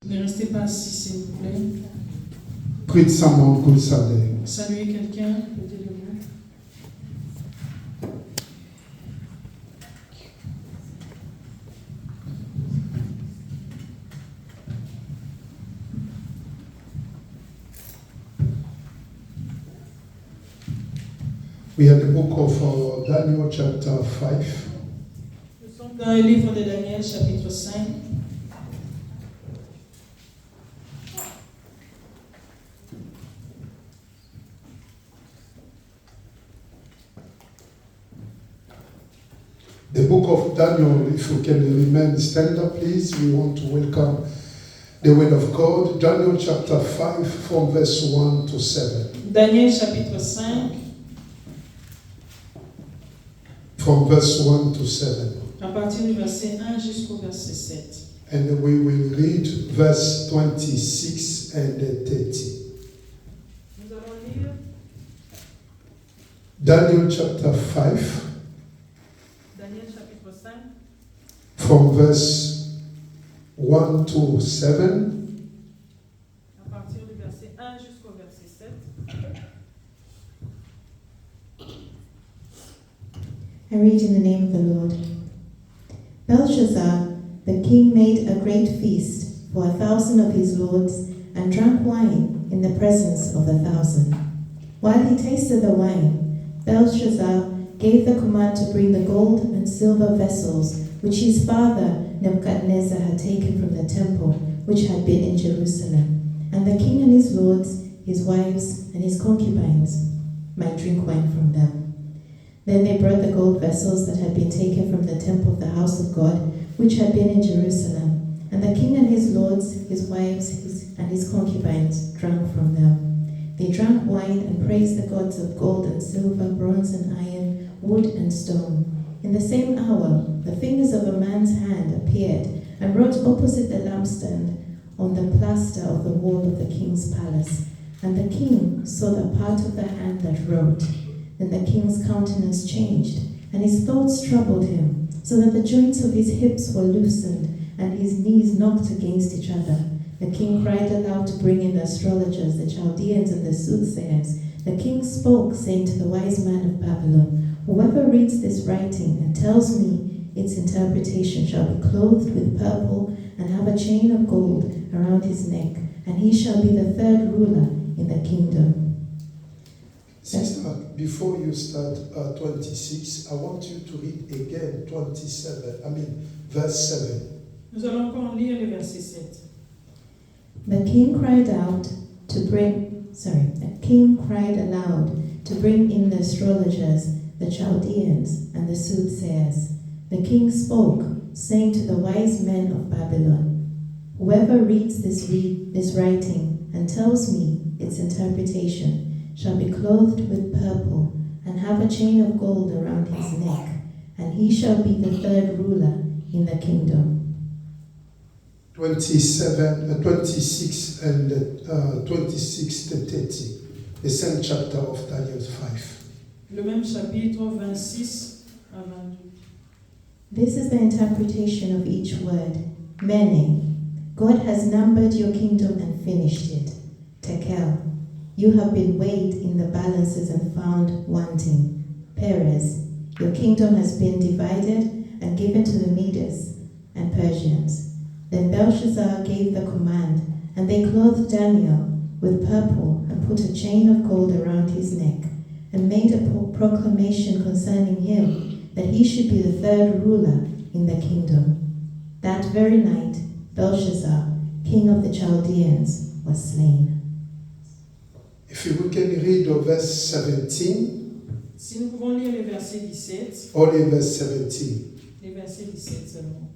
Ne restez pas assis, s'il vous plaît. Greet someone good Sunday. Saluez quelqu'un, côté de vous. We are in the book of Daniel chapter 5. Nous sommes dans le livre de Daniel, chapitre 5. The book of Daniel, if you can remain stand up, please. We want to welcome the word of God. Daniel chapter 5 from verse 1 to 7. Daniel, chapitre 5, From verse 1 to 7. à partir du verset 1 jusqu'au verset 7. And we will read verse 26 and 30. Nous allons lire Daniel chapter 5 Daniel, chapitre 5, from verse 1 to 7. à partir du verset 1 jusqu'au verset 7. I read in the name of the Lord. Belshazzar, the king, made a great feast for 1,000 of his lords and drank wine in the presence of 1,000. While he tasted the wine, Belshazzar gave the command to bring the gold and silver vessels which his father Nebuchadnezzar had taken from the temple which had been in Jerusalem, and the king and his lords, his wives, and his concubines might drink wine from them. Then they brought the gold vessels that had been taken from the temple of the house of God, which had been in Jerusalem. And the king and his lords, his wives, and his concubines drank from them. They drank wine and praised the gods of gold and silver, bronze and iron, wood and stone. In the same hour, the fingers of a man's hand appeared and wrote opposite the lampstand on the plaster of the wall of the king's palace. And the king saw the part of the hand that wrote. Then the king's countenance changed, and his thoughts troubled him, so that the joints of his hips were loosened, and his knees knocked against each other. The king cried aloud to bring in the astrologers, the Chaldeans, and the soothsayers. The king spoke, saying to the wise man of Babylon, "Whoever reads this writing and tells me its interpretation shall be clothed with purple and have a chain of gold around his neck, and he shall be the third ruler in the kingdom." Sister, before you start 26, I want you to read again 27, verse 7. Nous allons encore lire le verset 7. The king cried aloud to bring in the astrologers, the Chaldeans, and the soothsayers. The king spoke, saying to the wise men of Babylon, "Whoever reads this writing and tells me its interpretation shall be clothed with purple and have a chain of gold around his neck, and he shall be the third ruler in the kingdom." 26 and 26 to 30, the same chapter of Daniel 5. Le même chapitre 26 à 28. This is the interpretation of each word. Mene, God has numbered your kingdom and finished it. Tekel, you have been weighed in the balances and found wanting. Perez, your kingdom has been divided and given to the Medes and Persians. Then Belshazzar gave the command, and they clothed Daniel with purple and put a chain of gold around his neck, and made a proclamation concerning him that he should be the third ruler in the kingdom. That very night, Belshazzar, king of the Chaldeans, was slain. If we can read verse 17, Si nous pouvons lire le verset 17, only verse 17. les versets 17 seulement.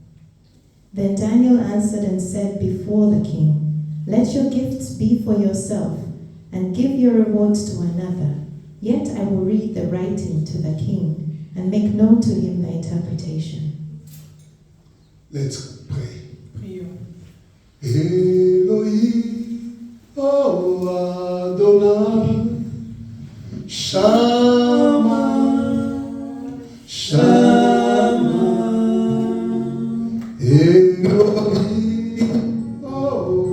Then Daniel answered and said before the king, "Let your gifts be for yourself, and give your rewards to another. Yet I will read the writing to the king, and make known to him the interpretation." Let's pray. Prions. Elohim, oh Adonai, Shama, Shama, Elohim, oh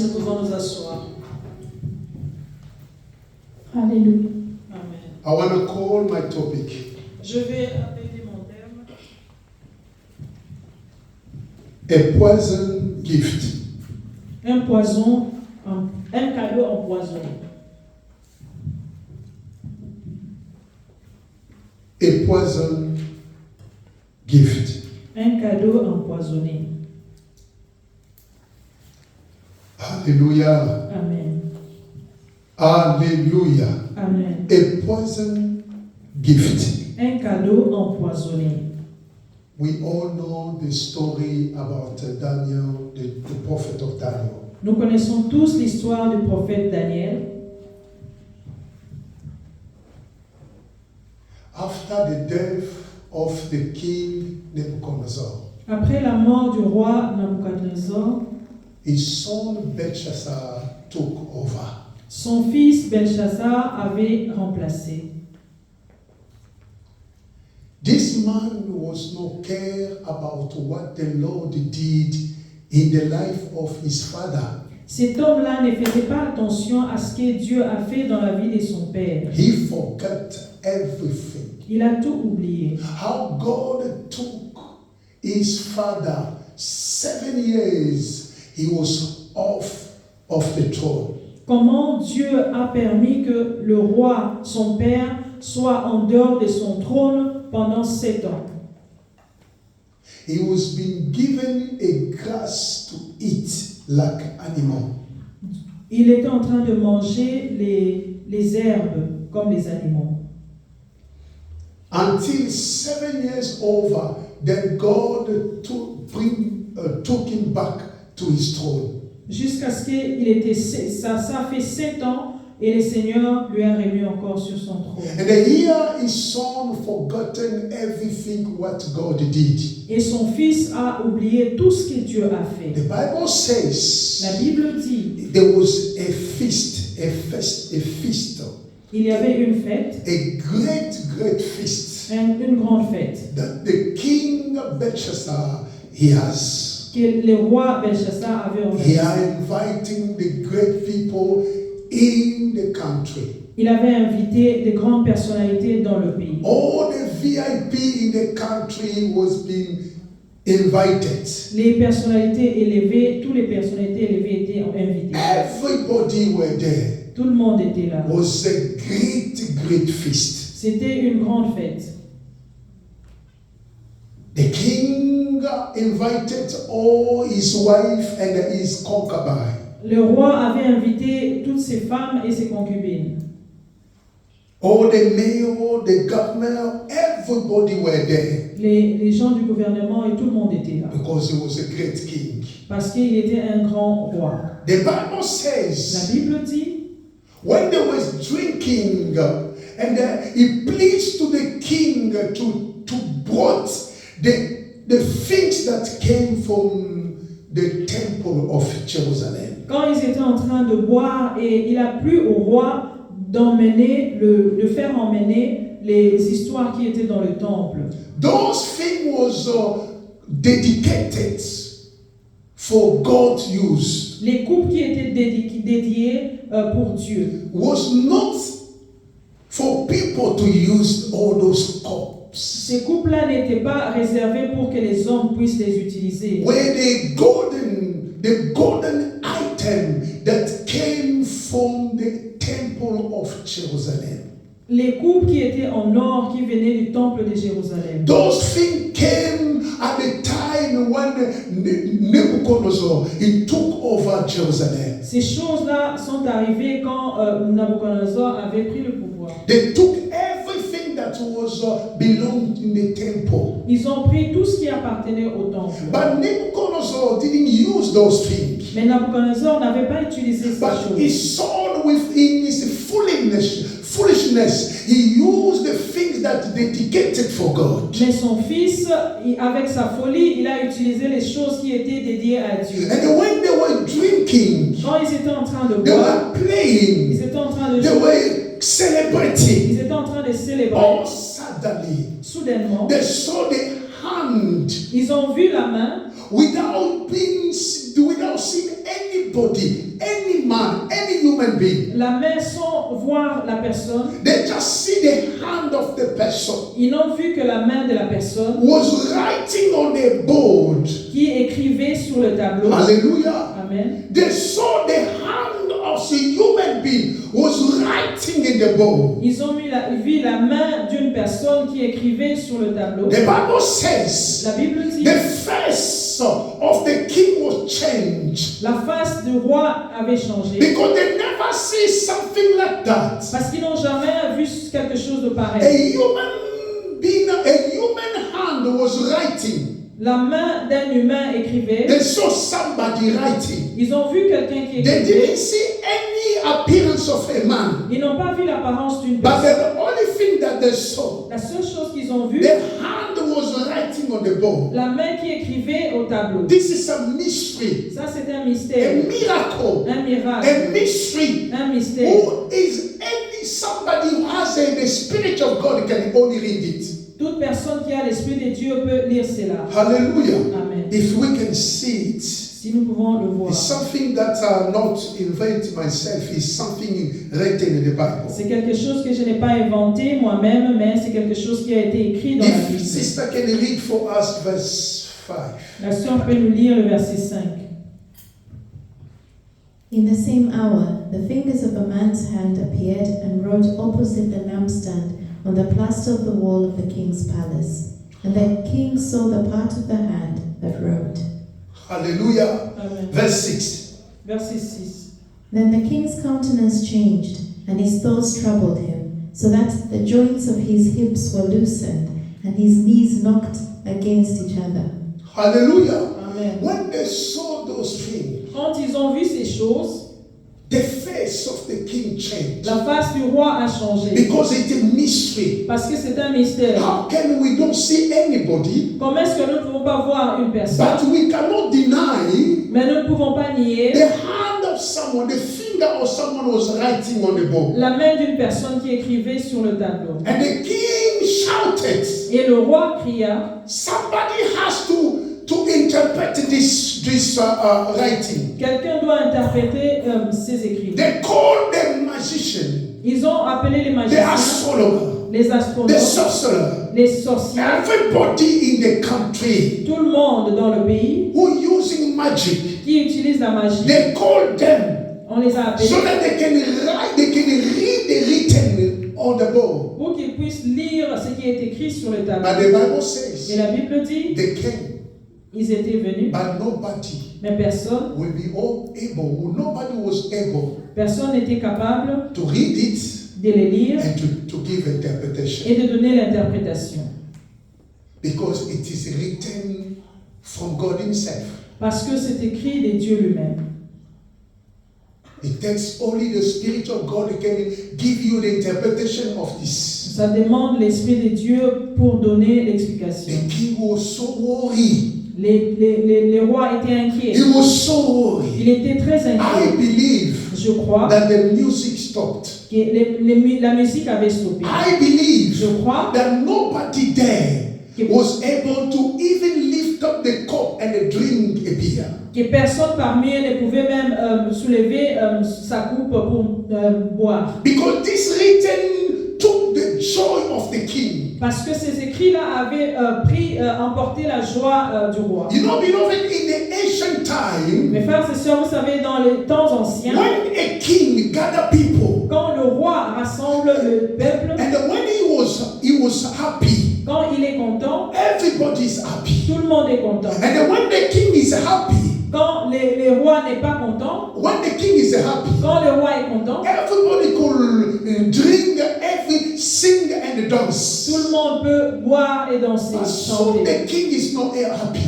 nous pouvons nous asseoir. Hallelujah. Amen. I want to call my topic Je vais appeler mon thème a poison gift. un poison, un cadeau empoisonné. A poison gift. Un cadeau empoisonné. Hallelujah. Amen. Hallelujah. Amen. A poison gift. Un cadeau empoisonné. We all know the story about Daniel, the prophet of Daniel. Nous connaissons tous l'histoire du prophète Daniel. After the death of the king Nebuchadnezzar, Après la mort du roi Nabuchodonosor, his son Belshazzar took over. son fils Belshazzar avait remplacé. This man was no care about what the Lord did in the life of his father. Cet homme-là ne faisait pas attention à ce que Dieu a fait dans la vie de son père. He forgot everything. Il a tout oublié. How God took his father 7 years, he was off of the throne. Comment Dieu a permis que le roi, son père, soit en dehors de son trône pendant 7 ans. He was being given a grass to eat like animal. Il était en train de manger les herbes comme les animaux. Until 7 years over, then God took him back to his throne. Jusqu'à ce qu'il était, ça fait 7 ans et le Seigneur lui a remis encore sur son trône. And here his son forgotten everything what God did. Et son fils a oublié tout ce que Dieu a fait. The Bible says La Bible dit, there was a feast, a feast, il y avait une fête, a great feast une grande fête, that the king Belshazzar he has. que le roi Belshazzar avait He organisée. are inviting the great people in the country. Il avait invité de grandes personnalités dans le pays. All the VIP in the country was being invited. Les personnalités élevées, toutes les personnalités élevées étaient invitées. Everybody were there. Tout le monde était là. It was a great feast. C'était une grande fête. The king invited all his wife and his concubine. Le roi avait invité toutes ses femmes et ses concubines. All the mayor, the governor, everybody were there. Les gens du gouvernement et tout le monde était là. Because he was a great king. Parce qu'il était un grand roi. The Bible La says, Bible dit, when they was drinking, and it pleased to the king to brought the things that came from the temple of Jerusalem. quand ils étaient en train de boire, et il a plu au roi d'emmener, de faire emmener les histoires qui étaient dans le temple. Those things was dedicated for God use. Les coupes qui étaient dédiées pour Dieu. Was not for people to use all those cups. Ces coupes-là n'étaient pas réservées pour que les hommes puissent les utiliser. Where the golden item that came from the temple of Jerusalem. Les coupes qui étaient en or qui venaient du temple de Jérusalem. Those things came at the time when Nebuchadnezzar he took over Jerusalem. Ces choses-là sont arrivées quand Nabuchodonosor avait pris le pouvoir. They took everything that was belonged in the temple. Ils ont pris tout ce qui appartenait au temple. But Nebuchadnezzar didn't use those things. Mais Nabuchodonosor n'avait pas utilisé ces But choses. his son within his foolishness, he used the things that dedicated for God. Mais son fils, avec sa folie, il a utilisé les choses qui étaient dédiées à Dieu. And when they were drinking, Quand ils étaient en train de they boire, were playing, ils étaient en train de they jouer, were celebrating. ils étaient en train de célébrer. All suddenly, Soudainement, they saw the hand ils ont vu la main without seeing anybody, any man, any human being. La main sans voir la personne. They just see the hand of the person Ils n'ont vu que la main de la personne was writing on a board. qui écrivait sur le tableau. Hallelujah. Amen. They saw the hand of the human being was writing in the board. Ils ont vu la main d'une personne qui écrivait sur le tableau. The Bible says La Bible dit, the face of the king was changed la face du roi avait changé. because they never see something like that. Parce qu'ils n'ont jamais vu quelque chose de A pareil. human being, a human hand was writing. La main d'un humain écrivait. They saw somebody writing. Ils ont vu quelqu'un qui They écrivait. didn't see any appearance of a man. Ils n'ont pas vu l'apparence d'une But personne. the only thing that they saw, La seule chose qu'ils ont vue, the hand was writing on the board. la main qui écrivait au tableau. This is a mystery, Ça, c'est un a mystère, miracle, un miracle, a mystery. un mystère. Who is somebody who has the Spirit of God can only read it. Toute personne qui a l'Esprit de Dieu peut lire cela. Hallelujah. Amen. If we can see it, Si nous pouvons le voir. it's something that I not invent myself. It's something written in the Bible. C'est quelque chose que je n'ai pas inventé moi-même, mais c'est quelque chose qui a été écrit dans la If Bible. sister can read for us verse 5. La sœur peut nous lire le verset 5. In the same hour, the fingers of a man's hand appeared and wrote opposite the lampstand on the plaster of the wall of the king's palace. And the king saw the part of the hand that wrote. Hallelujah. Amen. Verse 6. Verset 6. Then the king's countenance changed, and his thoughts troubled him, so that the joints of his hips were loosened, and his knees knocked against each other. Hallelujah. Amen. When they saw those things, Quand ils ont vu ces choses, the face of the king changed. la face du roi a changé. Because it's a mystery. Parce que c'est un mystère. How can we don't see anybody, Comment est-ce que nous ne pouvons pas voir une personne, but we cannot deny mais nous ne pouvons pas nier the hand of someone, the finger of someone was writing on the board. la main d'une personne qui écrivait sur le tableau. And the king shouted, Et le roi cria, somebody has to interpret this writing. quelqu'un doit interpréter ces écrits. They called the magician, Ils ont appelé les the magiciens, astrologer, les the astronomes, sorcerer, les sorciers, everybody in the country tout le monde dans le pays who using magic. qui utilise la magie. They called them On les a appelés so that they can read the written on the board. pour qu'ils puissent lire ce qui est écrit sur le tableau. But the Bible Et says la Bible dit, they came, ils étaient venus, but nobody mais personne nobody was able n'était capable to read it de les lire and to give interpretation, et de donner l'interprétation. because it is written from God Himself. Parce que c'est écrit de Dieu lui-même. It takes only the Spirit of God who can give you the interpretation of this. Ça demande l'Esprit de Dieu pour donner l'explication. The king was so worried. Les rois étaient inquiets. He was so worried. Il était très I inquiet. believe Je crois that the music stopped. que la musique avait stoppé. I believe Je crois that nobody there was able to even lift up the cup and drink a beer. que personne parmi eux ne pouvait même soulever sa coupe pour boire. Because this written took the joy of the king. Parce que ces écrits-là avaient emporté la joie du roi. You know, beloved, in the ancient time, Mes frères et sœurs, vous savez, dans les temps anciens, when a king gathered people, quand le roi rassemble le peuple, and when he was happy, quand il est content, everybody is happy. tout le monde est content. And when the king is happy, Quand les rois n'est pas content, when the king is happy, quand le roi est content, everybody could drink, sing and dance. tout le monde peut boire et danser, But soon chanter. the king is not happy.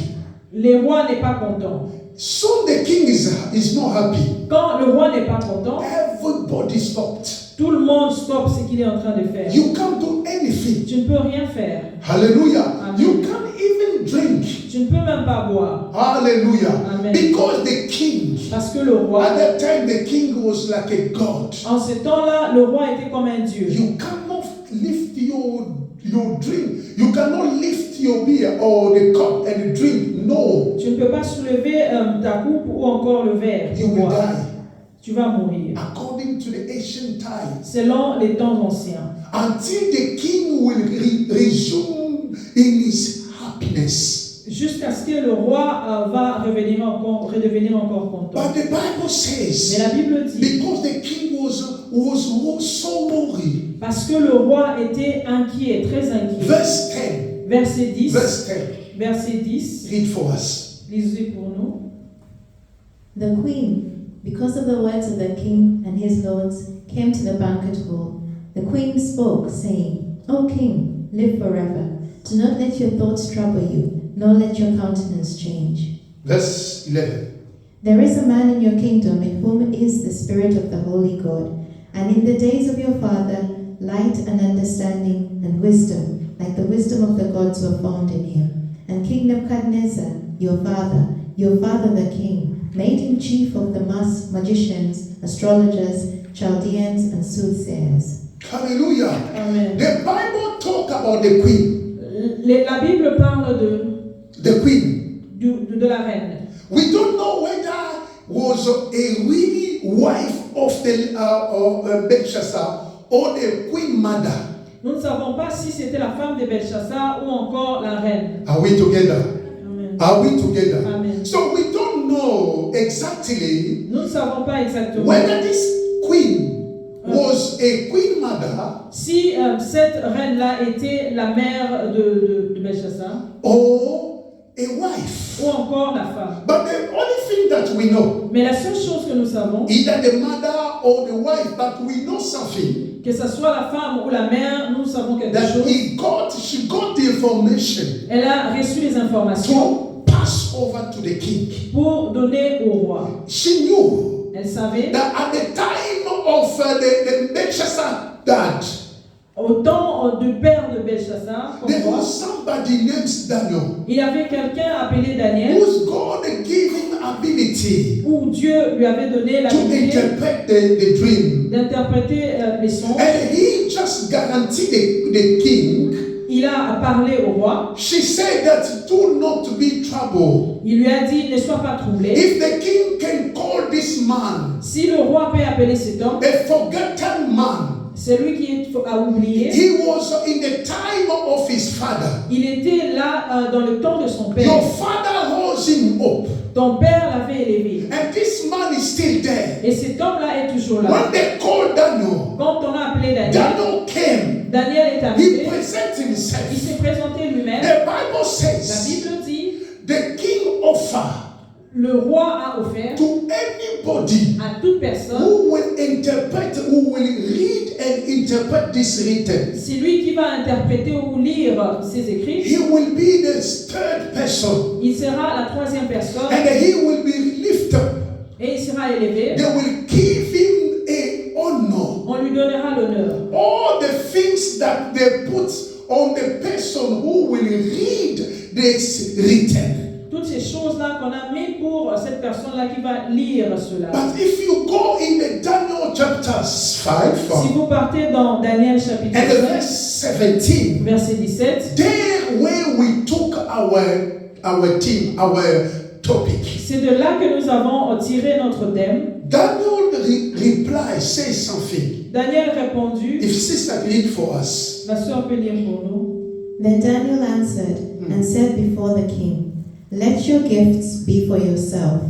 Le roi n'est pas content. Soon the king is not happy. Quand le roi n'est pas content, Everybody stopped. tout le monde stoppe ce qu'il est en train de faire. You can't do anything. Tu ne peux rien faire. Hallelujah. Amen. You can't even drink. Tu ne peux même pas boire. Hallelujah. Amen. Because the king, Parce que le roi, at that time, the king was like a god. en ce temps-là, le roi était comme un dieu. You cannot lift you drink. You cannot lift your beer or the cup and drink. No, Tu ne peux pas soulever ta coupe ou encore le verre. you will Boire. die. Tu vas mourir. According to the ancient times, Selon les temps anciens. until the king will resume in his happiness. Jusqu'à ce que le roi va redevenir encore content. But the Bible Mais says, la Bible dit, because the king was so worried. parce que le roi était inquiet, très inquiet. Verse 10. Verset 10. Verse 10. Verset 10. Read for us. Lisez pour nous. The queen, because of the words of the king and his lords, came to the banquet hall. The queen spoke, saying, O king, live forever. Do not let your thoughts trouble you, nor let your countenance change. Verse 11. There is a man in your kingdom in whom is the Spirit of the Holy God. And in the days of your father, light and understanding and wisdom, like the wisdom of the gods, were found in him. And King Nebuchadnezzar, your father the king, made him chief of the magicians, astrologers, Chaldeans, and soothsayers. Hallelujah. Amen. The Bible talk about the queen. La Bible parle The queen. de la reine. We don't know whether was a really wife of the Belshazzar or the queen mother. Nous ne savons pas si c'était la femme de Belshazzar ou encore la reine. Are we together? Amen. Are we together? Amen. So we don't know exactly Nous ne savons pas exactement whether this queen was a queen mother si cette reine-là était la mère de Belshazzar or a wife. ou encore la femme. But the only thing that we know, Mais la seule chose que nous savons, either the mother or the wife, but we know something, que ce soit la femme ou la mère, nous savons quelque that chose. she got the information Elle a reçu les informations to pass over to the king. pour donner au roi. She knew Elle savait, that at the time of the Belshazzar dad, au temps du père de Belshazzar, comme there roi, was somebody named Daniel, il y avait quelqu'un appelé Daniel, whose God gave him ability où Dieu lui avait donné la to possibilité interpret the dream. d'interpréter les songes. And he just guaranteed the king. Il a parlé au roi. She said that do not be troubled. Il lui a dit, ne sois pas troublé. If the king can call this man Si le roi peut appeler cet homme, a forgotten man, celui qui a oublié, he was in the time of his father. il était là dans le temps de son père. Your father rose him up, Ton père l'avait élevé. and this man is still there. Et cet homme-là est toujours là. When they called Daniel, Quand on a appelé Daniel, Daniel came. Daniel est He arrivé. presented Il himself. s'est présenté lui-même. The Bible La says Bible dit, the king offered le roi a offert to anybody à toute personne, who will interpret, who will read and interpret this written. c'est lui qui va interpréter ou lire ses écrits. He will be the third person, Il sera la troisième personne and he will be lifted up. et il sera élevé. They will give him a honor. On lui donnera l'honneur. All the things that they put on the person who will read this written. Toutes ces choses-là qu'on a mis pour cette personne-là qui va lire cela. But if you go in the Daniel chapter 5 Si vous partez dans Daniel chapitre and 5, verse 17, verset 17, there where we took our team, our topic. c'est de là que nous avons tiré notre thème. Daniel replied, say something. Daniel répondit, If sister read for us. la sœur peut lire pour nous. Then Daniel answered and said before the king, Let your gifts be for yourself,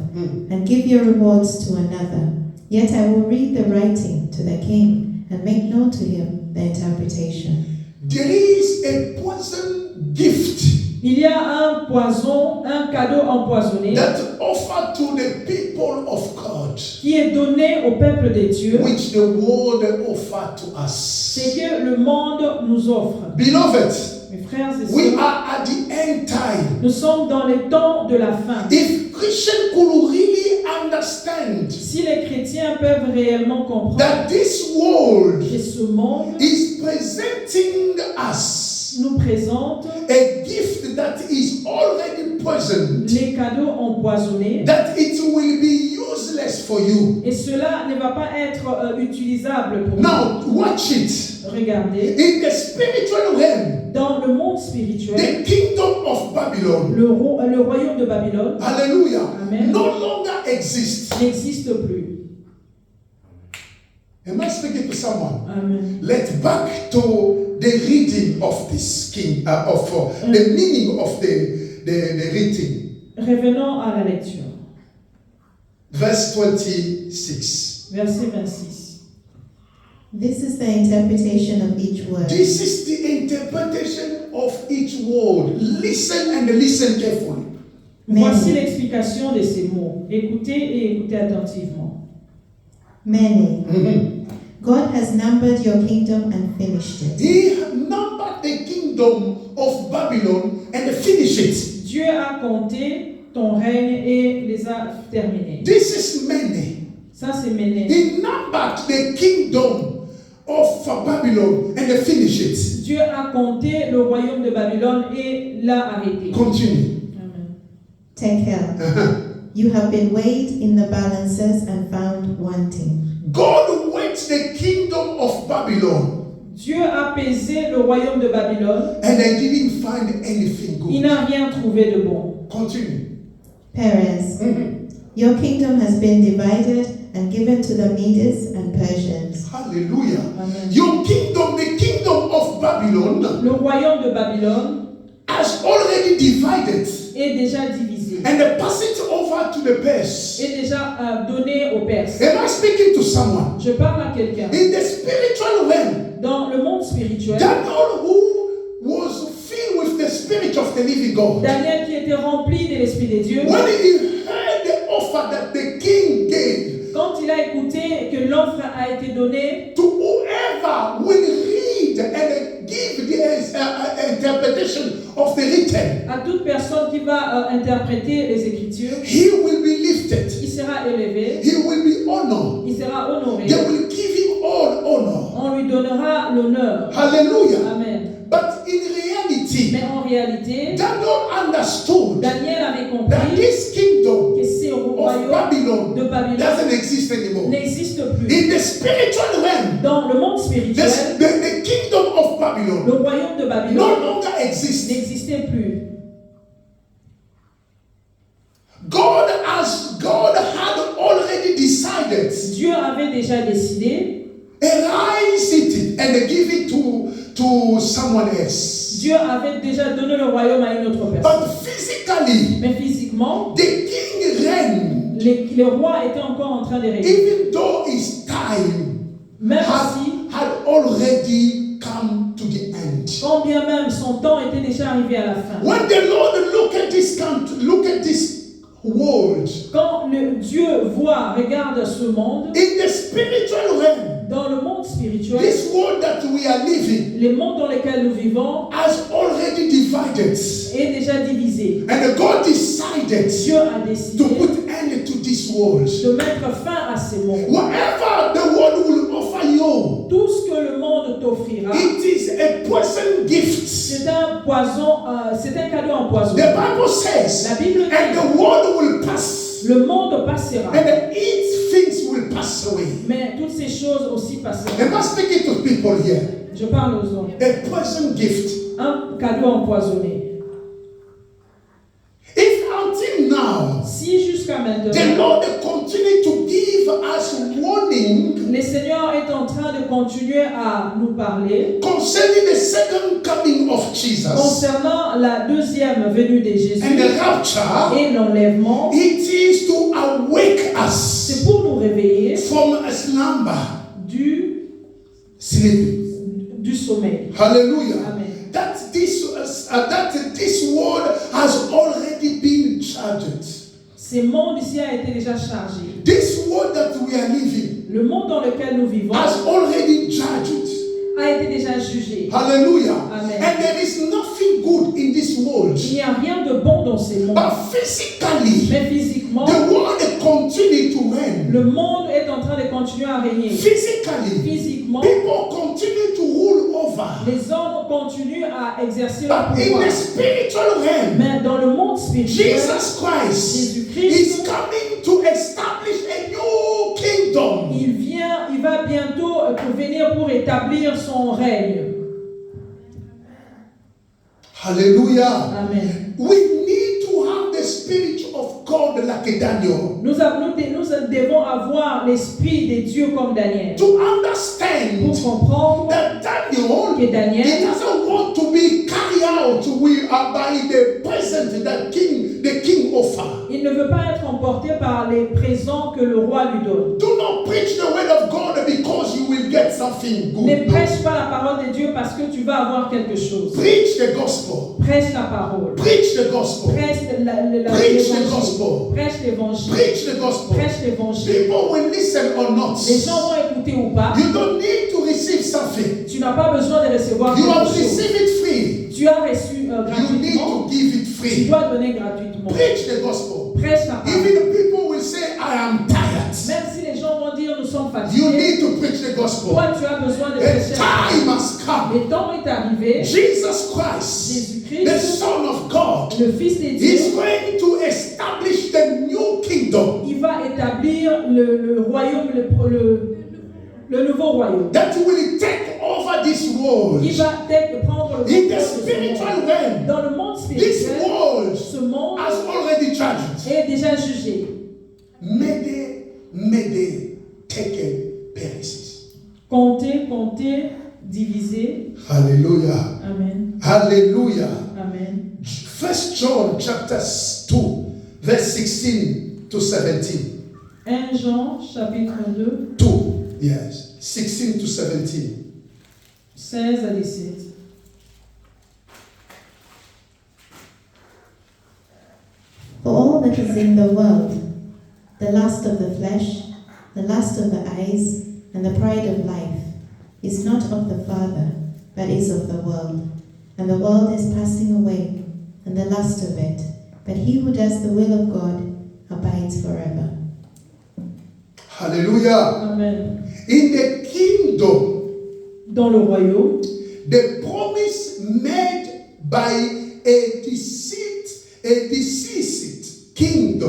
and give your rewards to another. Yet I will read the writing to the king, and make known to him the interpretation. There is a poison gift Il y a un poison, un cadeau empoisonné that offered to the people of God, qui est donné au peuple de Dieu. which the world offered to C'est us. que le monde nous offre. Beloved, Mes frères et we sœurs, are at the end time. nous sommes dans les temps de la fin. If Christians could really understand Si les chrétiens peuvent réellement comprendre that this world que ce monde is presenting us nous présente a gift that is already poisoned, les cadeaux empoisonnés, that it will be useless for you. Et cela ne va pas être utilisable pour Now, watch it. vous. Regardez, In the spiritual realm, dans le monde spirituel, the kingdom of Babylon, le royaume de Babylone hallelujah, Amen. no longer exists. n'existe plus. Am I speaking to someone? Amen. Let's back to the reading of this king, the meaning of the reading. Revenons à la lecture. Verse 26. Verset 26. This is the interpretation of each word. This is the interpretation of each word. Listen and listen carefully. Voici l'explication de ces mots. Écoutez et écoutez attentivement. Many. Mhm. God has numbered your kingdom and finished it. He numbered the kingdom of Babylon and finished it. Dieu a compté ton règne et les a terminés. This is many. Ça, c'est Méné. He numbered the kingdom of Babylon and finished it. Dieu a compté le royaume de Babylone et l'a arrêté. Continue. Amen. Take care. You have been weighed in the balances and found wanting. God weighed the kingdom of Babylon Dieu a pesé le royaume de Babylone. and I didn't find anything Il good. n'a rien trouvé de bon. Continue. Perez, Mhm. your kingdom has been divided and given to the Medes and Persians. Hallelujah. Amen. Your kingdom, the kingdom of Babylon, Le royaume de Babylone has already divided est déjà divisé. and passed it over to the Persians. Est déjà donné aux Perses. Am I speaking to someone? Je parle à quelqu'un. In the spiritual realm, Dans le monde spirituel, Daniel, who was filled with the spirit of the living God, Daniel qui était rempli de l'Esprit de Dieu, when he heard the offer that the king gave quand il a écouté que l'offre a été donnée to whoever will read and give the interpretation of the written, à toute personne qui va interpréter les Écritures, he will be lifted. il sera élevé, He will be honored. il sera honoré. They will give him all honor. On lui donnera l'honneur. Hallelujah. Amen. But in reality, Mais en réalité, Daniel understood Daniel avait that compris this kingdom que ce of royaume Babylon de Babylone doesn't exist anymore. n'existe plus. In the spiritual realm, Dans le monde spirituel, the kingdom of le Babylon royaume de no Babylone longer exists. n'existait plus. God had already decided Dieu avait déjà décidé, erase it and give it to someone else. Dieu avait déjà donné le royaume à une autre personne. But physically, Mais physiquement, the king reigned, les rois étaient encore en train de régner. even though his time Même si, had already come to the end. quand bien même son temps était déjà arrivé à la fin. When the Lord look at this country, look at this world, Quand Dieu regarde ce monde, in the spiritual realm, dans le monde spirituel, this world that we are living les mondes dans lesquels nous vivons has already divided. est déjà divisé. And God decided Dieu a to décidé put end to this world. de mettre fin à ces mondes. Whatever the world will offer you, Tout ce que le monde t'offrira, it is a poison gift. c'est un poison, c'est un cadeau empoisonné. The Bible says, La Bible and dit, the world will pass, le monde passera, and its things will pass away. mais toutes ces choses aussi passeront. Am I speaking to people here? Je parle aux hommes. A poison gift. Un cadeau empoisonné. If until now, Si jusqu'à the maintenant, Lord continue to give us warning le Seigneur est en train de continuer à nous parler concerning the second coming of Jesus concernant la deuxième venue de Jésus and the rapture, et l'enlèvement, it is to awake us c'est pour nous réveiller from a slumber, sleep. du sommeil. Hallelujah. Amen. That this world has already been charged. Ce monde ici a été déjà chargé. This world that we are living Le monde dans lequel nous vivons has already judged. a été déjà jugé. Hallelujah. Amen. And there is nothing good in this world. Il n'y a rien de bon dans ces mondes. But physically, Mais physiquement, the world continue to reign. le monde est en train de continuer à régner. Physically, Physiquement, people continue to rule over. over. Les hommes continuent à exercer le But in pouvoir. the spiritual realm, Mais dans le monde spirituel, Jesus Christ is Jésus-Christ, coming to establish a new kingdom. il va bientôt venir pour établir son règne. Hallelujah. Amen. We need to have the spirit of God like Daniel. Nous devons avoir l'esprit de Dieu comme Daniel. To understand Pour comprendre that Daniel, que Daniel, he doesn't want to be carried out by the present that the king offer. il ne veut pas être emporté par les présents que le roi lui donne. Do not preach the word of God because you will get something good. Ne prêche pas la parole de Dieu parce que tu vas avoir quelque chose. Preach the gospel. Prêche la parole. Preach the gospel. Prêche Preach the l'évangile. gospel. Prêche l'évangile. Preach the gospel. Prêche l'évangile. People will listen or not. Les gens vont écouter ou pas. You don't need to receive something. Tu n'as pas besoin de recevoir You quelque have chose. received it free. Tu as reçu You need gratuitement. to give it Tu free. dois donner gratuitement. Preach the gospel. Prêche la parole. Even the people will say, I am tired. Même si les gens vont dire nous sommes You fatigués, need to preach the gospel. toi tu as besoin de The prêcher la time parole. has come. Le temps est arrivé. Jesus Christ, the Jésus-Christ, Son of God, le Fils de is Dieu, going to establish the new kingdom il va établir le royaume, le nouveau royaume. that will take over this world. Il va prendre le In contrôle the de ce spiritual monde. realm, Dans le monde this spirituel, world ce monde has already judged. est déjà jugé. May they take a perish. Compter, diviser. Hallelujah. Amen. Hallelujah. Amen. 1 John chapter 2, verse 16 to 17. 1 Jean, chapitre 2, 2, yes, 16 to 17. 16 à 17. For all that is in the world, the lust of the flesh, the lust of the eyes, and the pride of life, is not of the Father, but is of the world. And the world is passing away, and the lust of it, but he who does the will of God abides forever. Hallelujah. Amen. In the kingdom, Dans le royaume, the promise made by a deceased king,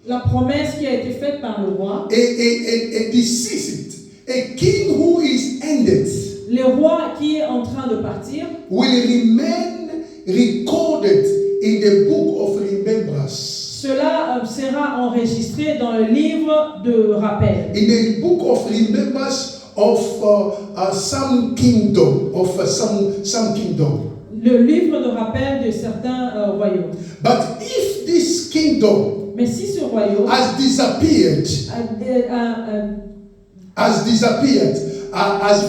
la promesse qui a été faite par le roi, a deceased, a king who is ended, le roi qui est en train de partir, will remain recorded in the book of remembrance. cela sera enregistré dans le livre de rappel. In the book of remembrance of some kingdom, some kingdom. Le livre de rappel de certains royaumes. But if this kingdom Mais si ce royaume has disappeared, has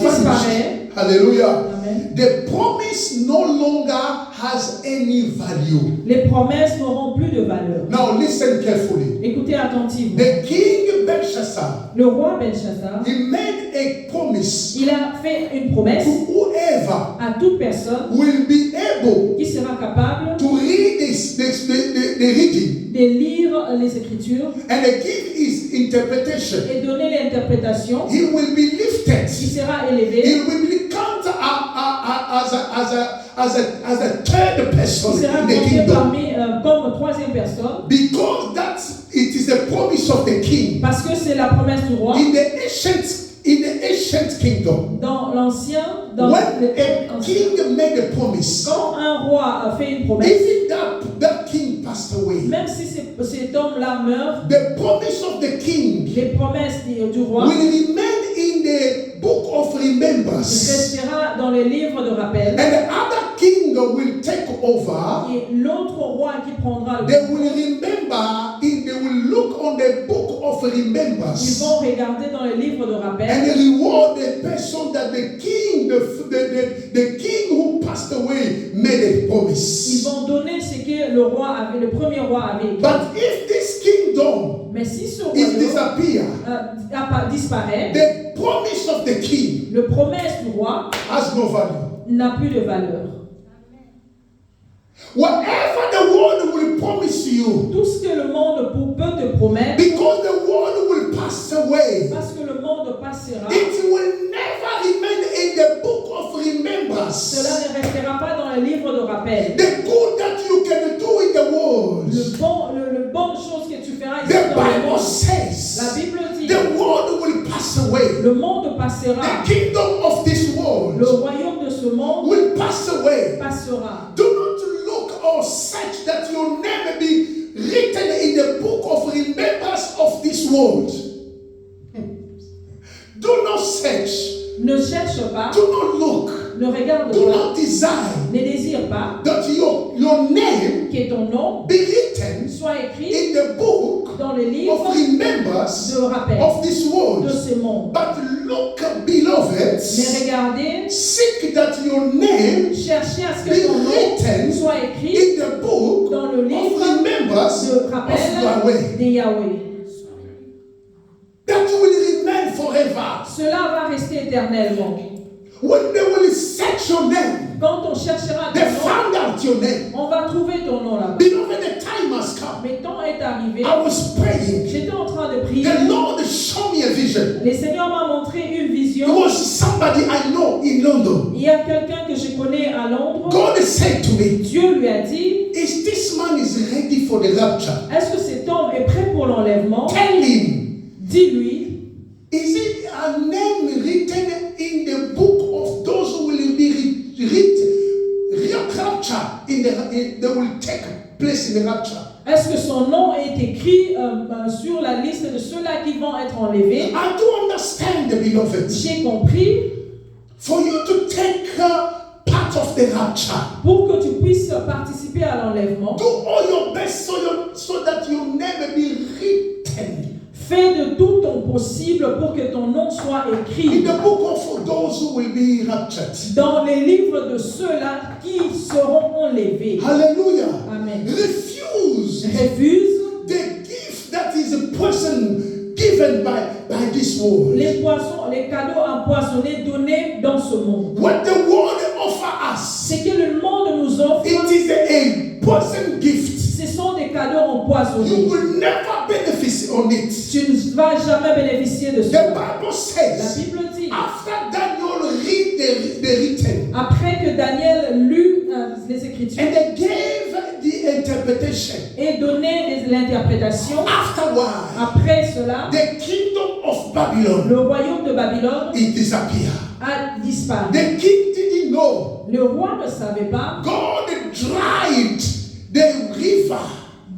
vanished, disparaît, hallelujah, Amen. the promise no longer has any value. Les promesses n'auront plus de valeur. Now listen carefully. Écoutez attentivement. The king Belshazzar, Le roi Belshazzar, he made a promise il a fait une promesse to whoever à toute personne will be able qui sera capable to read the reading de lire les Écritures and give his interpretation. et donner l'interprétation. He will be lifted. Il sera He élevé. will be counted as a third person Il sera in the compté kingdom. parmi comme troisième personne Because it is the promise of the king. parce que c'est la promesse du roi. In the ancient kingdom, Dans l'ancien, dans when le a king made a promise, quand un roi a fait une promesse, even that king passed away, même si cet homme-là meurt, the promise of the king les promesses du roi will remain in the book of remembrance. restera dans les livres de rappel. And the other king will take over. Et l'autre roi qui prendra le They will remember, they will look on the book of ils remembrance vont regarder dans les livres de rappel and reward the person that the king, the king who passed away made a ils promise. vont donner ce que le premier roi avait écrit. But if this kingdom Mais si ce is royaume disappear, disparaît, the promise of the king le promesse du roi has no value. n'a plus de valeur. Whatever the world will promise you, Tout ce que le monde peut te promettre, because the world will pass away, parce que le monde passera, it will never remain in the book of Cela ne restera pas dans le livre de rappel. The good that you can do in the world. Le bon chose que tu feras ici The dans le Bible monde. says La Bible dit, the world will pass away. le monde passera. The kingdom of this world Le royaume de ce monde will pass away. passera. Do not look or search that your name be written in the book of remembrance of this world. Do not search. Ne cherche pas, Do not look. ne regarde Do pas, not desire ne désire pas that your name que ton nom be written soit écrit in the book dans le of livre remembrance de rappel of this de world. ce monde. But look, beloved, Mais regardez, seek that your name cherchez à ce be que ton nom written soit écrit in the book dans le of livre remembrance de of rappel Yahweh. de Yahweh. That will remain forever. Cela va rester éternellement. When they will search your name, Quand on cherchera they ton nom, found out your name. on va trouver ton nom là-bas. Beloved, the time has come. Mais le temps est arrivé. I was praying. J'étais en train de prier. The Lord showed me a vision. Le Seigneur m'a montré une It vision. was somebody I know in London. Il y a quelqu'un que je connais à Londres. God said to me, Dieu lui a dit, "Is this man is ready for the rapture? est-ce que cet homme est prêt pour l'enlèvement? Tell him, Dis-lui, is it a name written in the book of those who will be rapture they will take place in the rapture? est-ce que son nom est écrit sur la liste de ceux-là qui vont être enlevés? I do understand, beloved. J'ai compris, For you to take part of the rapture, pour que tu puisses participer à l'enlèvement, do all your best so that your name be written fais de tout ton possible pour que ton nom soit in écrit the book of those who will be raptured. dans les livres de ceux-là qui seront enlevés. Hallelujah. Amen. Refuse Refuse the gift that is a person given by this world. les poissons, les cadeaux empoisonnés donnés dans ce monde. What the world offer us, Ce que le monde nous offre, it is a poison gift. ce sont des cadeaux You empoisonnés. will never benefit on it. Tu ne vas jamais bénéficier de The cela. Bible La says, Bible dit, after Daniel read the written, après que Daniel lut les Écritures and they gave the interpretation, et donné l'interprétation, afterward, après cela, the kingdom of Babylon, le royaume de Babylone it disappeared. a disparu. The king didn't know. Le roi ne savait pas. God dried the river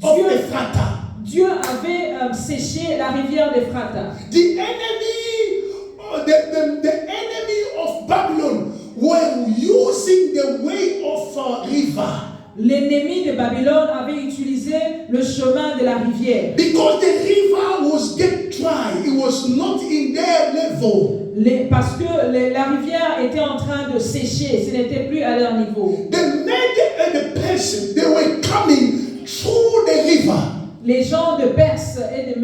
of Dieu- Ephrata. Dieu avait séché la rivière d'Ephrata. The enemy, the enemy of Babylon were using the way of river. L'ennemi de Babylone avait utilisé le chemin de la rivière. Because the river was get dry, it was not in their level. Parce que la rivière était en train de sécher, ce n'était plus à leur niveau. The Mede and the Persian, they were coming through the river, Les gens de Perse et de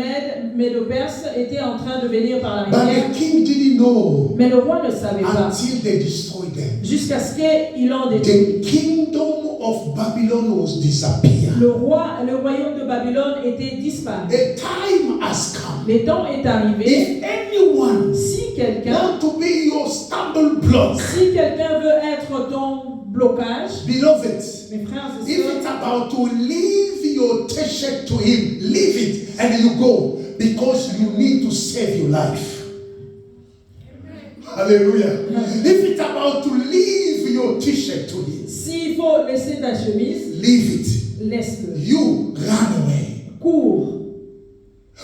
Médo-Perse étaient en train de venir par la but rivière, the king didn't know mais le roi ne savait pas, until they destroyed them. jusqu'à ce qu'ils l'ont détruit. The kingdom of Babylon was disappeared. Le royaume de Babylone était disparu. The time has come. Le temps est arrivé. If anyone Si quelqu'un want to be your stumble block, Si quelqu'un veut être ton blocage, beloved, mes frères et if it's sœurs, about to leave your t-shirt to him, leave it and you go because you need to save your life. Hallelujah. If it's about to leave your t-shirt to him, s'il faut laisser ta chemise, leave it. laisse-le. You run away. Cours.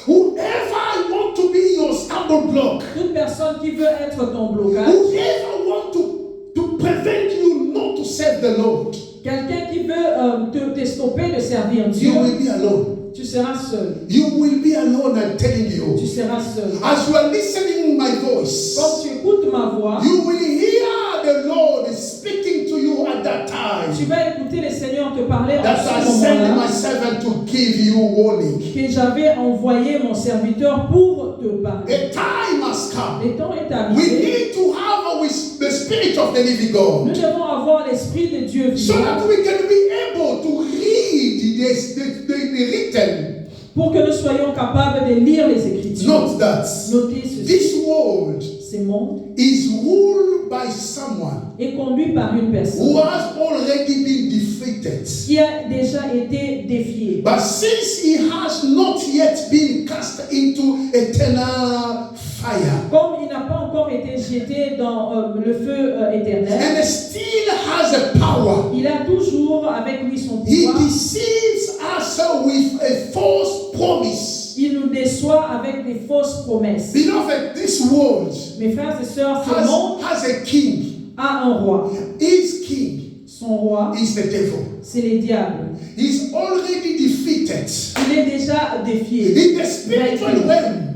Whoever want to be your stumble block, Toute personne qui veut être ton blocage, whoever want to prevent you not to serve the Lord, quelqu'un qui veut te stopper de servir Dieu, you will be alone. tu seras seul. You will be alone, I'm telling Tu you. seras seul. As you are listening my voice, Quand tu écoutes ma voix, you will hear the Lord speaking to you at that tu time. vas écouter le Seigneur te parler en That's I ce sent moment-là, my servant to give you warning. que j'avais envoyé mon serviteur pour te parler. The time has come. Le temps est We arrivé. need to have with the spirit of the living God, Nous devons avoir l'esprit de Dieu so vivant that we can be able to read the written. pour que nous soyons capables de lire les Écritures. Note that Notez ceci. this world ces mondes is ruled by someone est conduit par une who personne has already been defeated. qui a déjà été défiée. But since he has not yet been cast into eternal fire, Comme il n'a pas encore été jeté dans le feu éternel, and still has a power, il a toujours avec lui son he pouvoir. deceives us with a false promise. Il nous déçoit avec des fausses promesses. Beloved, this world Mes frères et sœurs, ce monde has a king. a un roi. His king Son roi, is the devil. c'est les diables. He's already defeated. Il est déjà défié. In the spiritual realm,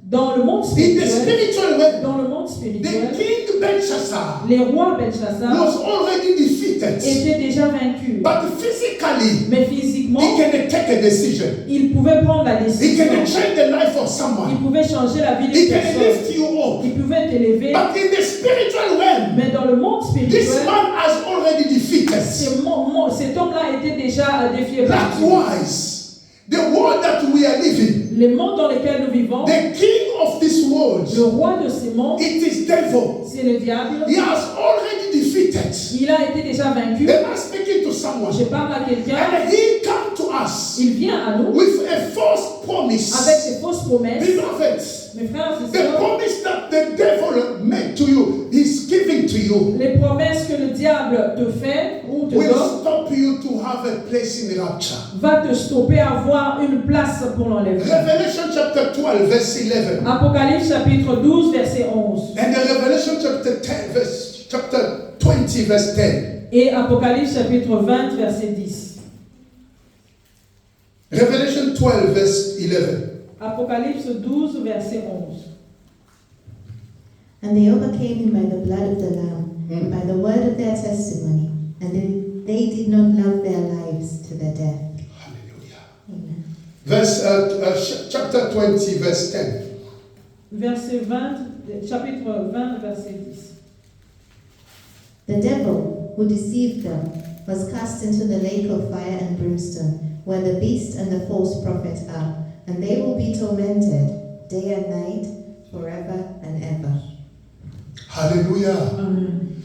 Dans le monde in the spirituel, spiritual realm, dans le monde the spirituel, king Belshazzar les rois Belshazzar was already defeated. étaient déjà vaincus. But physically, Mais physiquement, he can take a decision. il pouvait prendre la He décision. can change the life of Il someone. pouvait changer la vie He d'une can personne. lift you up. Il pouvait t'élever. But in the spiritual realm, Mais dans le monde this spirituel, man has already defeated. cet homme-là était déjà défié par Dieu. Likewise, the world that we are living, Les mondes dans lesquels nous vivons, the king of this world, le roi de ces mondes, it is devil. c'est le diable. He has already defeated. Il a été déjà vaincu. Am I speaking to someone? Je parle à quelqu'un. And he come to us Il vient à nous with a false promise. avec ses fausses promesses. Beloved, Mes frères et the sœurs, promise that the devil made to you is giving to you les promesses que le diable te fait ou te will donne stop you to have a place in rapture. va te stopper à avoir une place pour l'enlèvement. Revelation chapter 12 verse 11 Apocalypse chapitre 12 verset 11 and the Revelation chapter 20 verse 10. et Apocalypse chapitre 20 verset 10. Revelation 12 verse 11. Apocalypse 12 verset 11. And they overcame him by the blood of the Lamb, and by the word of their testimony, and they did not love their lives to the death. Hallelujah. Amen. Chapter 20 verse 10. Verset 20, chapitre 20 verset 10. The devil who deceived them was cast into the lake of fire and brimstone, where the beast and the false prophet are, and they will be tormented day and night forever and ever. Hallelujah. Amen.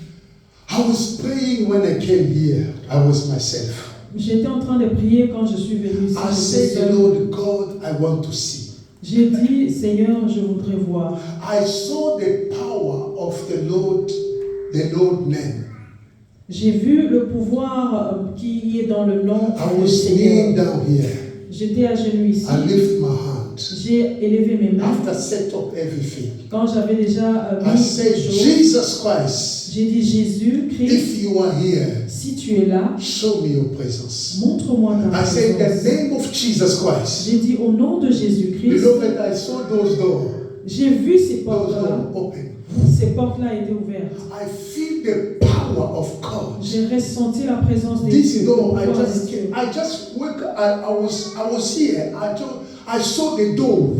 I was praying when I came here. I was myself. J'étais en train de prier quand je suis venu ici. I J'étais said, seul. Lord God, I want to see. J'ai dit, Seigneur, je voudrais voir. I saw the power of the Lord name. J'ai vu le pouvoir qui est dans le nom I du was kneeling Seigneur. down here. J'étais à genoux ici. I lift my hand. J'ai élevé mes mains. After set up everything, Quand j'avais déjà I mis said, les choses, Jesus Christ, j'ai dit, Jésus, Christ, if you are here, si tu es là, show me your presence. montre-moi ta I said, the présence. name of Jesus Christ. J'ai dit, au nom de Jésus-Christ, Beloved, I saw those doors. j'ai vu ces Those portes-là. doors open. Ces portes-là étaient ouvertes. I feel the power of God. J'ai ressenti la présence des This dieux. door, le pouvoir des dieux. I just woke. I was here. I saw the door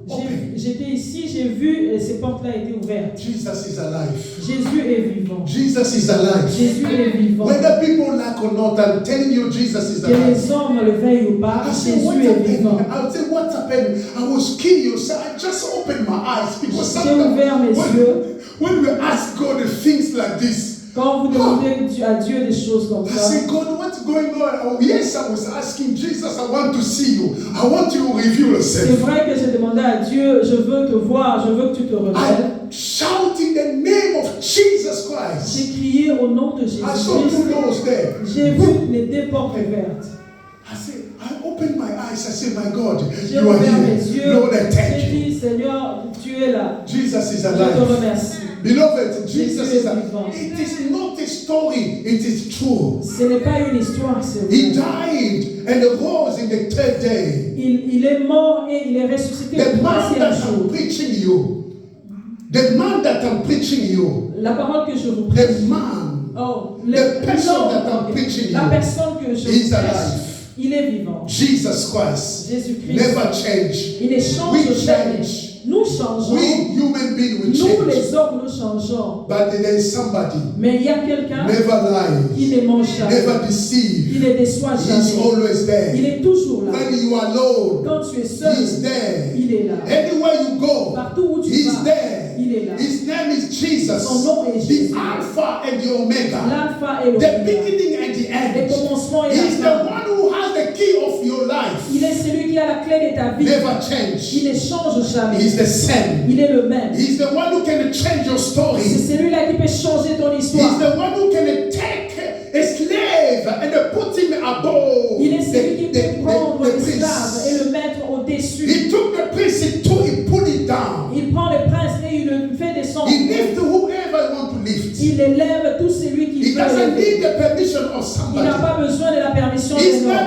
open. J'étais ici, j'ai vu, et ces portes-là étaient ouvertes. Jesus is alive. Jésus est vivant. Jesus is alive. Jésus est vivant. Whether people like or not, I'm telling you, Jesus is Que alive. les hommes le veuillent ou pas, I say, what Jésus est vivant. happened? I would say, what happened? I was curious. I just opened my eyes because J'ai ouvert mes yeux. when we ask God things like this, Quand vous demandez à Dieu des choses comme I ça, say, God, what's going on? Oh, yes, I was asking Jesus, I want to see you. I want you to reveal c'est yourself. vrai que j'ai demandé à Dieu, je veux te voir, je veux que tu te révèles. I shout in the name of Jesus Christ. J'ai crié au nom de I saw Jésus-Christ. two doors there. J'ai vu les deux portes ouvertes. I said, I opened my eyes. I said, my God, J'ai you are ouvert mes here. yeux. Lord, I thank J'ai you. dit, Seigneur, tu es là. Jesus is Je te alive. remercie. Beloved, Jesus Jésus is est alive. vivant. It is not a story, it is true. Ce n'est pas une histoire, c'est He vrai. died and rose in the third day. Il est mort et il est ressuscité The le man troisième that I'm jour. preaching you, the man that I'm preaching you, La parole que je vous the prêche. man, Oh, the person that I'm l'homme, preaching la you, personne que je is vous prêche, alive. il est vivant. Jesus Christ Jésus-Christ. never change. Il ne change We jamais. change. Nous changeons. We human beings will Nous, change. les hommes, nous changeons. But there is somebody Mais il y a quelqu'un never qui lies, ne ment jamais. never deceive. Il ne déçoit He's jamais. always Il there. est toujours là. When you are alone, Quand tu es seul, He's there. il est là. Anywhere you go, Partout où tu He's vas, there. il est là. His name is Jesus, Son nom est the Jésus. Alpha and the Omega, L'alpha et the l'oméga. beginning and the Le end. commencement et He's la the fin. one who has the key of your life. Il est celui qui a la clé de ta vie. Never change. Il ne change jamais. He's the same. Il est le même. He's the one who can change your story. C'est celui-là qui peut changer ton He's histoire. the one who can take a slave and put him above Il est celui qui peut prendre the l'esclave et prince. le mettre au-dessus. He took the prince, he put it down. Il prend le prince et il le fait descendre. He lifts whoever he wants to lift. Il élève tout celui qui He veut doesn't l'élever. need the permission of Il n'a somebody. pas besoin de